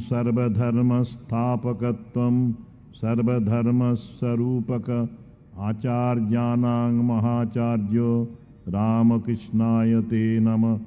सर्वधर्मस्थापकत्वं सर्वधर्मस्वरूपक आचार्याणां महाचार्यो रामकृष्णाय ते नमः।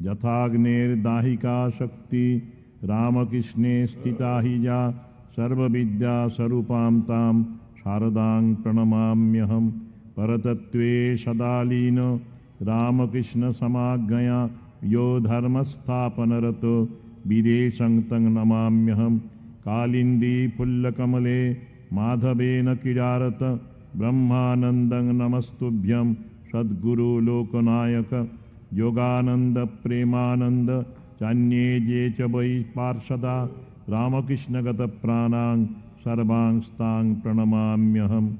यथाग्नेर्दाहिका शक्ति रामकृष्णे स्थिता हि या सर्वविद्यास्वरूपां तां शारदां प्रणमाम्यहम्। परतत्त्वे सदा लीनो रामकृष्णसमाज्ञया यो धर्मस्थापनरतो विदेशं तं नमाम्यहम्। कालिन्दी फुल्लकमले माधवेन क्रीडारत ब्रह्मानन्दं नमस्तुभ्यं। सद्गुरु लोकनायक योगानन्द प्रेमानन्द चान्ये ये च वै पार्षदा रामकृष्णगतप्राणां सर्वांस्तां प्रणमाम्यहम्।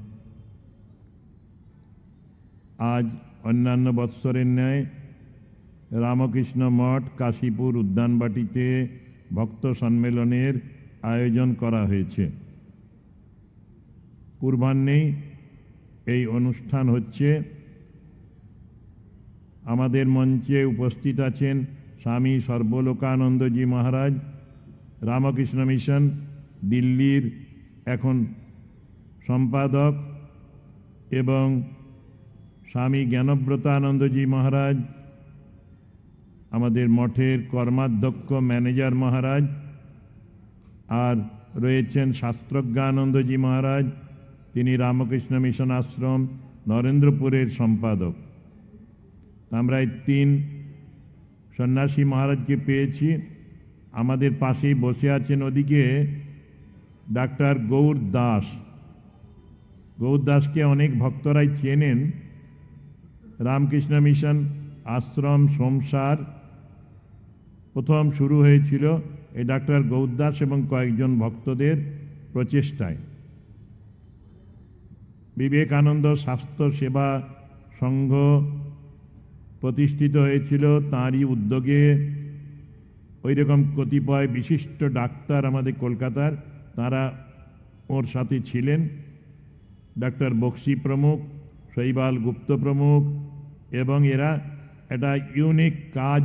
आज अन्यान्य बत्सरेर न्याय रामकृष्ण मठ काशीपुर उद्यानबाटीते भक्त सम्मेलनेर आयोजन करा हয়েছে। পূর্বাহ্নেই এই অনুষ্ঠান হচ্ছে। আমাদের মঞ্চে উপস্থিত আছেন স্বামী সর্বলোকানন্দজি মহারাজ, রামকৃষ্ণ মিশন দিল্লির এখন সম্পাদক, এবং স্বামী জ্ঞানব্রতানন্দজি মহারাজ আমাদের মঠের কর্মাধ্যক্ষ ম্যানেজার মহারাজ, আর রয়েছেন শাস্ত্রজ্ঞানন্দজি মহারাজ, তিনি রামকৃষ্ণ মিশন আশ্রম নরেন্দ্রপুরের সম্পাদক। আমরা এই তিন সন্ন্যাসী মহারাজকে পেয়েছি। আমাদের পাশেই বসে আছেন ওদিকে ডাক্তার গৌর দাস। গৌর দাসকে অনেক ভক্তরাই চেনেন। রামকৃষ্ণ মিশন আশ্রম সংসার প্রথম শুরু হয়েছিল এই ডাক্তার গৌর দাস এবং কয়েকজন ভক্তদের প্রচেষ্টায়। বিবেকানন্দ স্বাস্থ্য সেবা সংঘ প্রতিষ্ঠিত হয়েছিল তাঁরই উদ্যোগে। ওই রকম কতিপয় বিশিষ্ট ডাক্তার আমাদের কলকাতার, তারা ওর সাথে ছিলেন। ডাক্তার বক্সি প্রমুখ, শৈবাল গুপ্ত প্রমুখ, এবং এরা একটা ইউনিক কাজ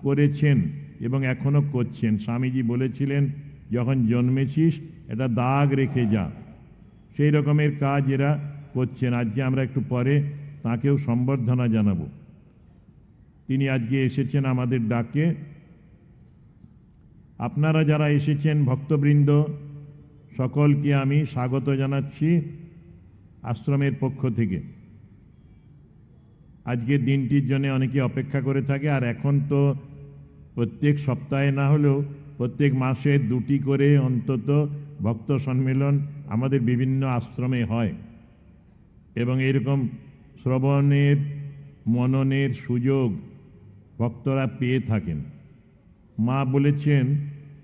করেছেন এবং এখনও করছেন। স্বামীজি বলেছিলেন, যখন জন্মেছিস এটা দাগ রেখে যা, সেই রকমের কাজ এরা করছেন। আজকে আমরা একটু পরে তাঁকেও সম্বর্ধনা জানাবো। তিনি আজকে এসেছেন আমাদের ডাকে। আপনারা যারা এসেছেন ভক্তবৃন্দ, সকলকে আমি স্বাগত জানাচ্ছি আশ্রমের পক্ষ থেকে। আজকের দিনটির জন্য অনেকে অপেক্ষা করে থাকে, আর এখন তো প্রত্যেক সপ্তাহে না হলেও প্রত্যেক মাসে দুটি করে অন্তত ভক্ত সম্মেলন আমাদের বিভিন্ন আশ্রমে হয়, এবং এরকম শ্রবণের মননের সুযোগ ভক্তরা পেয়ে থাকেন। মা বলেছেন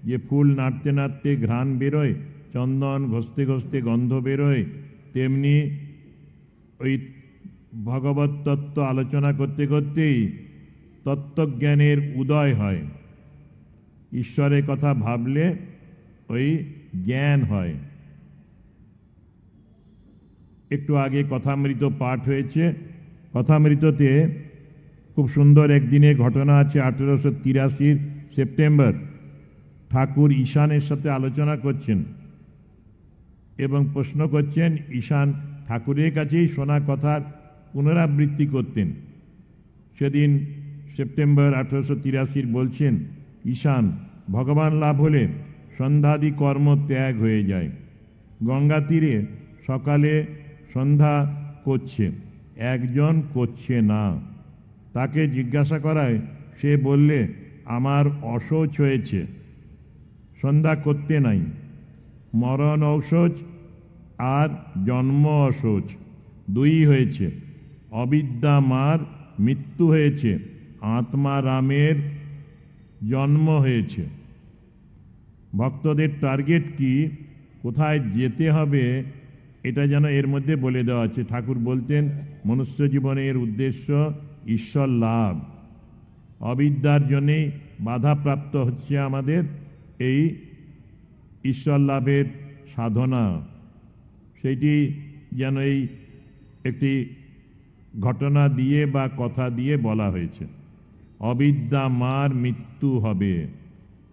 যে ফুল নাড়তে নাড়তে ঘ্রাণ বেরোয়, চন্দন ঘষতে ঘষতে গন্ধ বেরোয়, তেমনি ওই ভগবত তত্ত্ব আলোচনা করতে করতেই তত্ত্বজ্ঞানের উদয় হয়। ঈশ্বরের কথা ভাবলে ওই জ্ঞান হয়। একটু আগে কথামৃত পাঠ হয়েছে। কথামৃততে খুব সুন্দর একদিনের ঘটনা আছে। 1883 সেপ্টেম্বর ঠাকুর ঈশানের সাথে আলোচনা করছেন এবং প্রশ্ন করছেন। ঈশান ঠাকুরের কাছেই শোনা কথার পুনরাবৃত্তি করতেন। সেদিন সেপ্টেম্বর 1883 বলছেন, ঈশান, ভগবান লাভ হলে সন্ধ্যাদি কর্ম ত্যাগ হয়ে যায়। গঙ্গা তীরে সকালে সন্ধ্যা করছে, একজন করছে না। তাকে জিজ্ঞাসা করায় সে বললে, আমার অশৌচ হয়েছে, সন্ধ্যা করতে নাই। মরণ ঔষধ আর জন্ম অশৌচ দুই হয়েছে। অবিদ্যা মার মৃত্যু হয়েছে, আত্মা রামের জন্ম হয়েছে। ভক্তদের টার্গেট কি, কোথায় যেতে হবে, এটা যেন এর মধ্যে বলে দেওয়া আছে। ঠাকুর বলতেন, মনুষ্য জীবনের উদ্দেশ্য ঈশ্বর লাভ। অবিদ্যার জন্যেই বাধাপ্রাপ্ত হচ্ছে আমাদের এই ঈশ্বর লাভের সাধনা। সেইটি যেন এই একটি ঘটনা দিয়ে বা কথা দিয়ে বলা হয়েছে। অবিদ্যা মার মৃত্যু হবে,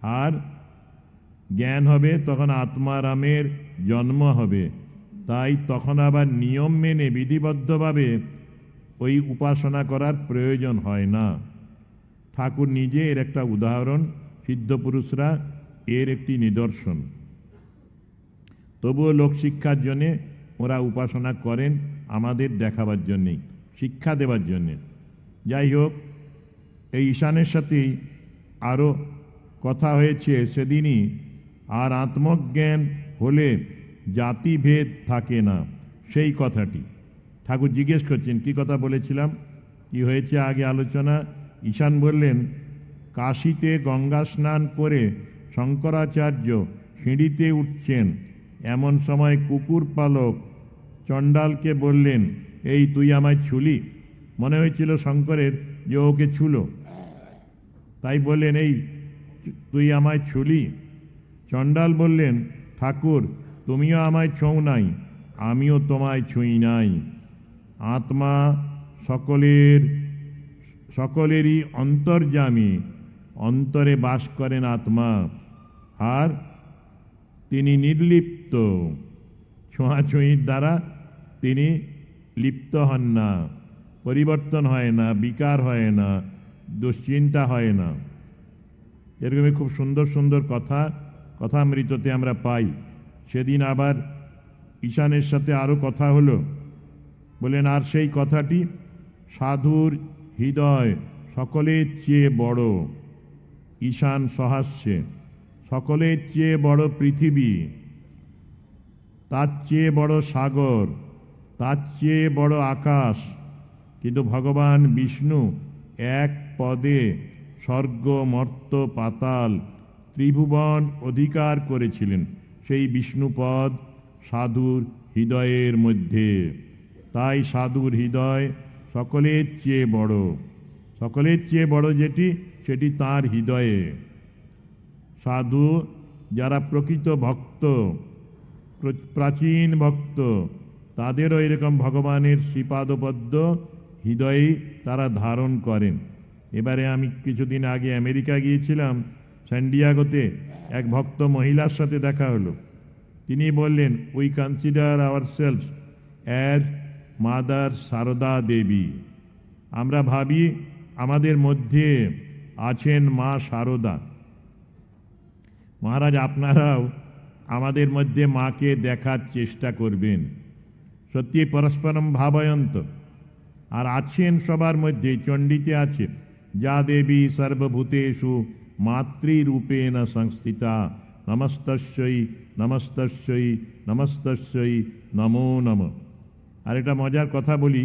আর জ্ঞান হবে তখন আত্মারামের জন্ম হবে। তাই তখন আবার নিয়ম মেনে বিধিবদ্ধভাবে ওই উপাসনা করার প্রয়োজন হয় না। ঠাকুর নিজে এর একটা উদাহরণ, সিদ্ধপুরুষরা এর একটি নিদর্শন। তবুও লোকশিক্ষার জন্যে ওরা উপাসনা করেন, আমাদের দেখাবার জন্যেই, শিক্ষা দেওয়ার জন্যে। যাই হোক, এই ঈশানের সাথেই আরও কথা হয়েছে সেদিনই। আর আত্মজ্ঞান হলে জাতিভেদ থাকে না, সেই কথাটি ঠাকুর জিজ্ঞেস করছেন। কি কথা বলেছিলাম, কি হয়েছে আগে আলোচনা। ঈশান বললেন, কাশীতে গঙ্গা স্নান করে শঙ্করাচার্য সিঁড়িতে উঠছেন, এমন সময় কুকুর পালক চণ্ডালকে বললেন, এই তুই আমায় ছুলি। মনে হয়েছিল শঙ্করের যে ওকে ছুলো, তাই বললেন, এই তুই আমায় ছুলি। চণ্ডাল বললেন, ঠাকুর তুমিও আমায় ছোঁও নাই, আমিও তোমায় ছুঁই নাই। আত্মা সকলেরই অন্তর্যামী, অন্তরে বাস করেন আত্মা, আর তিনি নির্লিপ্ত। ছোঁয়াছুঁয়ির দ্বারা তিনি লিপ্ত হন না, পরিবর্তন হয় না, বিকার হয় না, দুশ্চিন্তা হয় না। এরকমই খুব সুন্দর সুন্দর কথামৃততে আমরা পাই। সেদিন আবার ঈশানের সাথে আরও কথা হলো। বলেন, আর সেই কথাটি, সাধুর হৃদয় সকলের চেয়ে বড়। ঈশান সহাস্যে, সকলের চেয়ে বড় পৃথিবী, তার চেয়ে বড় সাগর, তার চেয়ে বড় আকাশ। কিন্তু ভগবান বিষ্ণু এক পদে স্বর্গ মর্ত্য পাতাল ত্রিভুবন অধিকার করেছিলেন। সেই বিষ্ণুপদ সাধুর হৃদয়ের মধ্যে। তাই সাধুর হৃদয় সকলের চেয়ে বড়। সকলের চেয়ে বড় যেটি, সেটি তাঁর হৃদয়ে। সাধু যারা প্রকৃত ভক্ত, প্রাচীন ভক্ত, তাদেরও এরকম ভগবানের শ্রীপাদপদ্ম হৃদয়েই তারা ধারণ করেন। এবারে আমি কিছুদিন আগে আমেরিকা গিয়েছিলাম, স্যান্ডিয়াগোতে এক ভক্ত মহিলার সাথে দেখা হলো। তিনি বললেন, we consider ourselves as mother Sarada Devi. আমরা ভাবি আমাদের মধ্যে আছেন মা সারদা। মহারাজ, আপনারাও আমাদের মধ্যে মাকে দেখার চেষ্টা করবেন। সত্যি পরস্পরম ভাবয়ন্ত। আর আছেন সবার মধ্যে, চণ্ডীতে আছে, যা দেবী সর্বভূতেষু মাতৃরূপেণ সংস্থিতা, নমস্তস্যৈ নমস্তস্যৈ নমস্তস্যৈ নমো নমঃ। আর একটা মজার কথা বলি,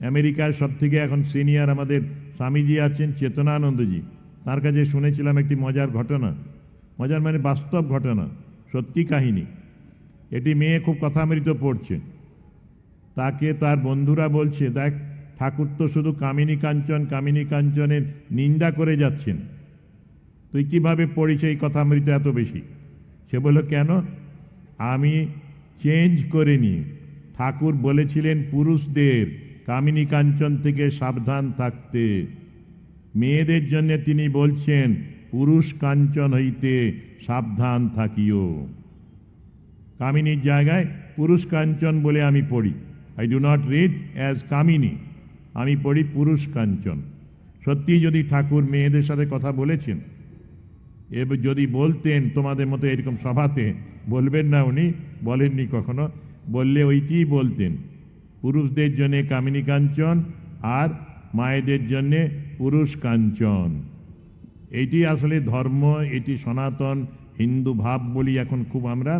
আমেরিকার সবথেকে এখন সিনিয়র আমাদের স্বামীজি আছেন চেতনানন্দজি। তার কাছে শুনেছিলাম একটি মজার ঘটনা। মজার মানে বাস্তব ঘটনা, সত্যি কাহিনী। এটি মেয়ে খুব কথামৃত পড়ছে, তাকে তার বন্ধুরা বলছে, দেখ ঠাকুর তো শুধু কামিনী কাঞ্চনের নিন্দা করে যাচ্ছেন, তুই কিভাবে পড়িস এই কথামৃত এত বেশি? সে বলল, কেন? আমি চেঞ্জ করিনি। ঠাকুর বলেছিলেন পুরুষদের কামিনী কাঞ্চন থেকে সাবধান থাকতে। মেয়েদের জন্য তিনি বলছেন পুরুষ কাঞ্চন হইতে সাবধান থাকিও। কামিনীর জায়গায় পুরুষ কাঞ্চন বলে আমি পড়ি। I do not read as কামিনী, আমি পড়ি পুরুষ কাঞ্চন। সত্যি যদি ঠাকুর মেয়েদের সাথে কথা বলেছেন, এবার যদি বলতেন তোমাদের মতো এরকম সভাতে, বলবেন না, উনি বলেননি কখনো, বললে ওইটিই বলতেন, পুরুষদের জন্যে কামিনী কাঞ্চন আর মায়েদের জন্যে পুরুষ কাঞ্চন। এটি আসলে ধর্ম, এটি সনাতন হিন্দু ভাব বলি এখন খুব আমরা,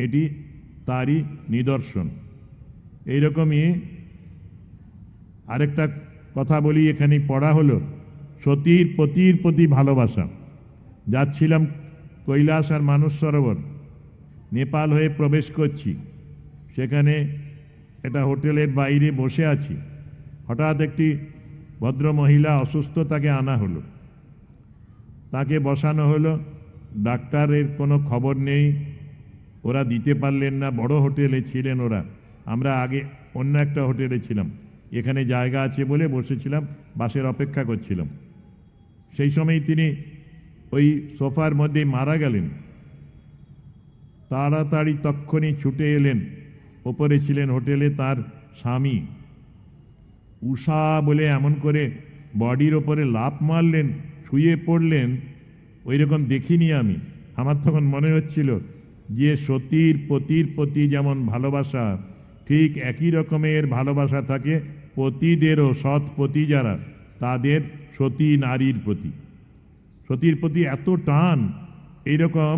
এটি তারই নিদর্শন। এইরকমই আরেকটা কথা বলি, এখানে পড়া হলো সতীর পতির প্রতি ভালোবাসা। যাচ্ছিলাম কৈলাস আর মানস সরোবর, নেপাল হয়ে প্রবেশ করছি। সেখানে একটা হোটেলের বাইরে বসে আছি, হঠাৎ একটি ভদ্র মহিলা অসুস্থ, তাকে আনা হলো, তাকে বসানো হলো। ডাক্তারের কোনো খবর নেই, ওরা দিতে পারলেন না। বড় হোটেলে ছিলেন ওরা, আমরা আগে অন্য একটা হোটেলে ছিলাম, এখানে জায়গা আছে বলে বসেছিলাম, বাসের অপেক্ষা করছিলাম। সেই সময় তিনি ওই সোফার মধ্যে মারা গেলেন। তাড়াতাড়ি তক্ষণি ছুটে এলেন, ওপরে ছিলেন হোটেলে তার স্বামী, উষা বলে এমন করে বডির ওপরে লাফ মারলেন, শুয়ে পড়লেন। ওই রকম দেখিনি আমি। আমার তখন মনে হচ্ছিল যে সতীর পতির প্রতি যেমন ভালোবাসা, ঠিক একই রকমের ভালোবাসা থাকে পতিদেরও, সৎ পতি যারা, তাদের সতী নারীর প্রতি, সতীর প্রতি এত টান। এইরকম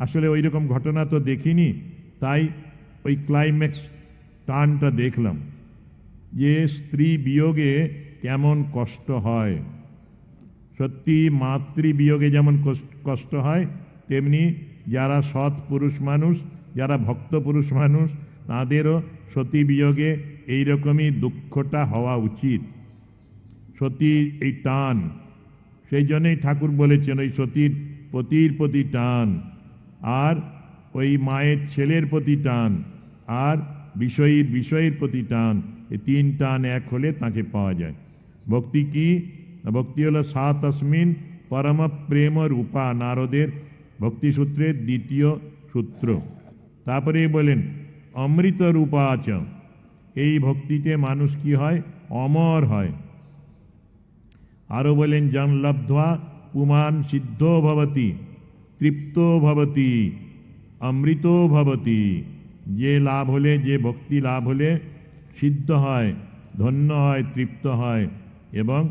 আসলে ওই রকম ঘটনা তো দেখিনি, তাই ওই ক্লাইম্যাক্স টানটা দেখলাম যে স্ত্রী বিয়োগে কেমন কষ্ট হয়। সত্যি মাতৃ বিয়োগে যেমন কষ্ট হয়, তেমনি যারা সৎ পুরুষ মানুষ, যারা ভক্ত পুরুষ মানুষ, তাঁদেরও সতী বিয়োগে এইরকমই দুঃখটা হওয়া উচিত। সতী এই টান, সেই জন্যই ঠাকুর বলেছেন ওই সতীর পতির প্রতি টান, আর ওই মায়ের ছেলের প্রতি টান, আর বিষয়ের প্রতি টান, এই তিন টান এক হলে তাকে পাওয়া যায়। ভক্তি কি? ভক্তি হলো সাত তস্মিন পরম প্রেম রূপা, নারদের ভক্তিসূত্রের দ্বিতীয় সূত্র। তারপরে বলেন অমৃত রূপাচ, এই ভক্তিতে মানুষ কি হয়? অমর হয়। আরও বলেন জন লব্ধ্বা পুমান সিদ্ধ ভবতি, তৃপ্ত ভবতি, অমৃত ভবতি, যে লাভ হলে, যে ভক্তি লাভ হলে সিদ্ধ হয়, ধন্য হয়, তৃপ্ত হয় এবং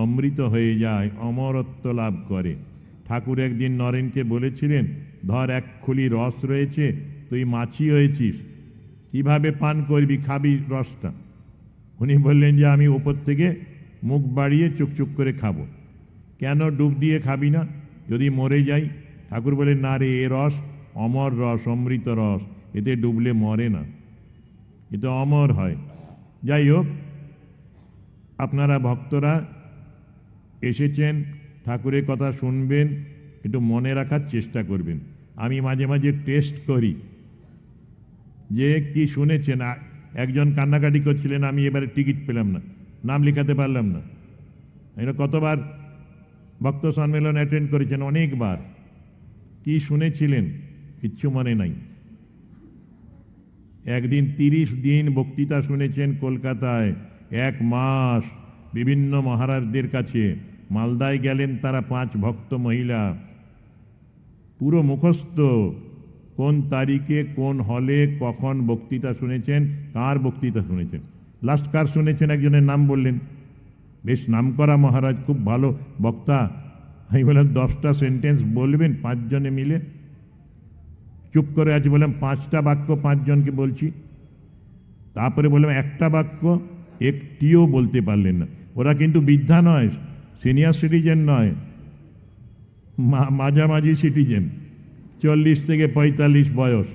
অমৃত হয়ে যায়, অমরত্ব লাভ করে। ঠাকুর একদিন নরেনকে বলেছিলেন, ধর এক খুলি রস রয়েছে, তুই মাছি হয়েছিস, কিভাবে পান করবি, খাবি রসটা? উনি বললেন যে আমি ওপর থেকে মুখ বাড়িয়ে চুকচুক করে খাবো। কেন ডুব দিয়ে খাবি না? যদি মরে যাই? ঠাকুর বলেন না রে, এ রস অমর রস, অমৃত রস, এতে ডুবলে মরে না, এটা অমর হয়। যাই হোক, আপনারা ভক্তরা এসেছেন, ঠাকুরের কথা শুনবেন, একটু মনে রাখার চেষ্টা করবেন। আমি মাঝে মাঝে টেস্ট করি যে কি শুনেছেন। একজন কান্নাকাটি করছিলেন, আমি এবারে টিকিট পেলাম না, নাম লেখাতে পারলাম না। এটা কতবার ভক্ত সম্মেলন অ্যাটেন্ড করেছেন? অনেকবার। কি শুনেছিলেন? কিচ্ছু মনে নাই। একদিন 30 দিন বক্তৃতা শুনেছেন কলকাতায়, 1 মাস বিভিন্ন মহারাজদের কাছে। মালদায় গেলেন তারা 5 ভক্ত মহিলা, পুরো মুখস্থ, কোন তারিখে কোন হলে কখন বক্তৃতা শুনেছেন, কার বক্তৃতা শুনেছেন। লাস্ট কার শুনেছেন একজনের নাম বললেন, বেশ নামকরা মহারাজ, খুব ভালো বক্তা। আমি বললাম 10টা সেন্টেন্স বলবেন 5 জনে মিলে? চুপ করে আছে। বললাম 5টা বাক্য 5 জনকে বলছি। তারপরে বললাম একটা বাক্য একটিও বলতে পারলেন না। ওরা কিন্তু বৃদ্ধা নয়, সিনিয়র সিটিজেন নয়, মাঝামাঝি সিটিজেন, 40 থেকে 45 বয়স।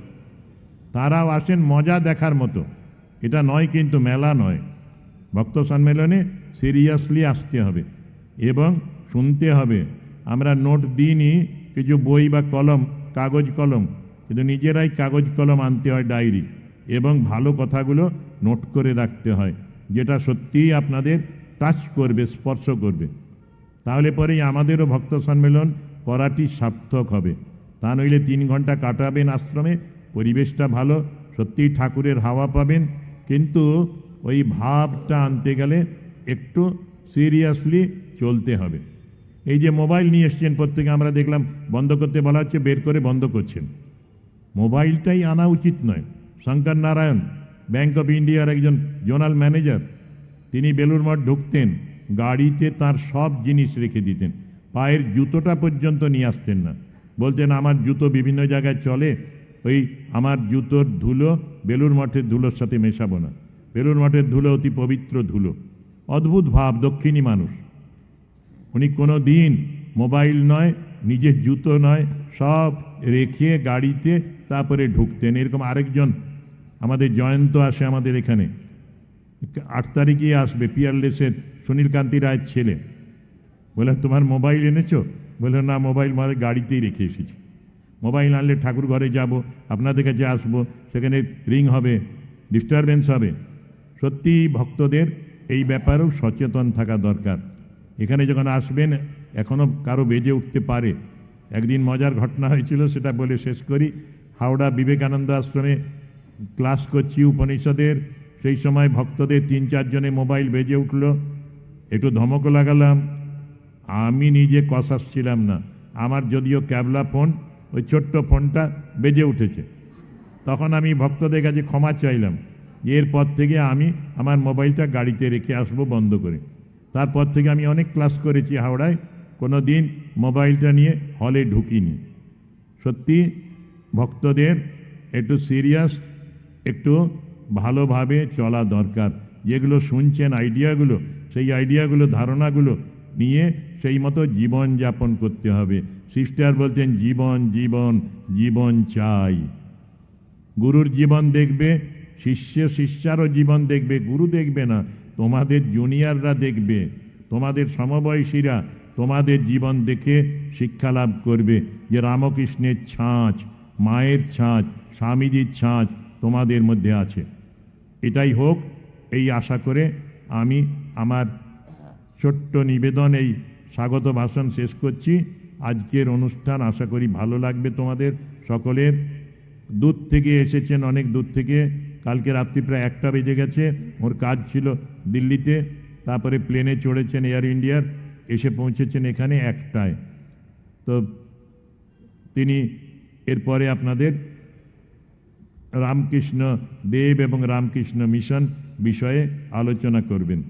তারাও আসেন মজা দেখার মতো, এটা নয় কিন্তু মেলা নয়। ভক্ত সম্মেলনে সিরিয়াসলি আসতে হবে এবং শুনতে হবে। আমরা নোট দিইনি, কিছু বই বা কলম, কাগজ কলম, কিন্তু নিজেরাই কাগজ কলম আনতে হয়, ডায়েরি, এবং ভালো কথাগুলো নোট করে রাখতে হয়, যেটা সত্যিই আপনাদের টাচ করবে, স্পর্শ করবে। তাহলে পরেই আমাদেরও ভক্ত সম্মেলন করাটি সার্থক হবে। তা নইলে 3 ঘন্টা কাটাবেন আশ্রমে, পরিবেশটা ভালো, সত্যিই ঠাকুরের হাওয়া পাবেন, কিন্তু ওই ভাবটা আনতে গেলে একটু সিরিয়াসলি চলতে হবে। এই যে মোবাইল নিয়ে এসছেন প্রত্যেকে, আমরা দেখলাম বন্ধ করতে বলা হচ্ছে, বের করে বন্ধ করছেন। মোবাইলটাই আনা উচিত নয়। শঙ্কর নারায়ণ, ব্যাংক অফ ইন্ডিয়ার একজন জোনাল ম্যানেজার, তিনি বেলুড় মঠ ঢুকতেন, গাড়িতে তার সব জিনিস রেখে দিতেন, পায়ের জুতোটা পর্যন্ত নিয়ে আসতেন না। বলতেন আমার জুতো বিভিন্ন জায়গায় চলে, ওই আমার জুতোর ধুলো বেলুড় মঠের ধুলোর সাথে মেশাবো না, বেলুড় মঠের ধুলো অতি পবিত্র ধুলো। অদ্ভুত ভাব, দক্ষিণী মানুষ। উনি কোনো দিন মোবাইল নয়, নিজের জুতো নয়, সব রেখে গাড়িতে তারপরে ঢুকতেন। এরকম আরেকজন আমাদের জয়ন্ত আসে আমাদের এখানে, 8 তারিখে আসবে, পিয়ারলেসের সুনীল কান্তি রায়ের ছেলে। বলে তোমার মোবাইল এনেছো? বলে না, মোবাইল মানে গাড়িতেই রেখে এসেছি। মোবাইল আনলে ঠাকুর ঘরে যাব, আপনাদের কাছে আসবো, সেখানে রিং হবে, ডিস্টারবেন্স হবে। সত্যি ভক্তদের এই ব্যাপারেও সচেতন থাকা দরকার। এখানে যখন আসবেন, এখনও কারো বেজে উঠতে পারে, একদিন মজার ঘটনা হয়েছিল, সেটা বলে শেষ করি। হাওড়া বিবেকানন্দ আশ্রমে ক্লাস করছি উপনিষদের, সেই সময় ভক্তদের 3-4 জনে মোবাইল বেজে উঠল, একটু ধমকও লাগালাম। আমি নিজে কসাস ছিলাম না, আমার যদিও ক্যাবলা ফোন, ওই ছোট্ট ফোনটা বেজে উঠেছে। তখন আমি ভক্তদের কাছে ক্ষমা চাইলাম, এরপর থেকে আমি আমার মোবাইলটা গাড়িতে রেখে আসবো বন্ধ করে। তারপর থেকে আমি অনেক ক্লাস করেছি হাওড়ায়, কোনো দিন মোবাইলটা নিয়ে হলে ঢুকিনি। সত্যি ভক্তদের একটু সিরিয়াস, একটু ভালোভাবে চলা দরকার। যেগুলো শুনছেন আইডিয়াগুলো, সেই আইডিয়াগুলো, ধারণাগুলো নিয়ে সেই মতো জীবন যাপন করতে হবে। সিস্টার বলছেন জীবন জীবন জীবন চাই। গুরুর জীবন দেখবে, শিষ্যারও জীবন দেখবে, গুরু দেখবে না, তোমাদের জুনিয়ররা দেখবে, তোমাদের সমবয়সীরা তোমাদের জীবন দেখে শিক্ষা লাভ করবে যে রামকৃষ্ণের ছাঁচ, মায়ের ছাঁচ, স্বামীজির ছাঁচ তোমাদের মধ্যে আছে। এটাই হোক, এই আশা করে আমি আমার ছোট্ট নিবেদন, এই স্বাগত ভাষণ শেষ করছি। আজকের অনুষ্ঠান আশা করি ভালো লাগবে তোমাদের সকলের। দূর থেকে এসেছেন, অনেক দূর থেকে। কালকে রাত্রি প্রায় 1টা বেজে গেছে, ওর কাজ ছিল দিল্লিতে, তারপরে প্লেনে চড়েছেন এয়ার ইন্ডিয়ার, এসে পৌঁছেছেন এখানে 1টায়। তো তিনি এরপরে আপনাদের রামকৃষ্ণ দেব এবং রামকৃষ্ণ মিশন বিষয়ে আলোচনা করবেন।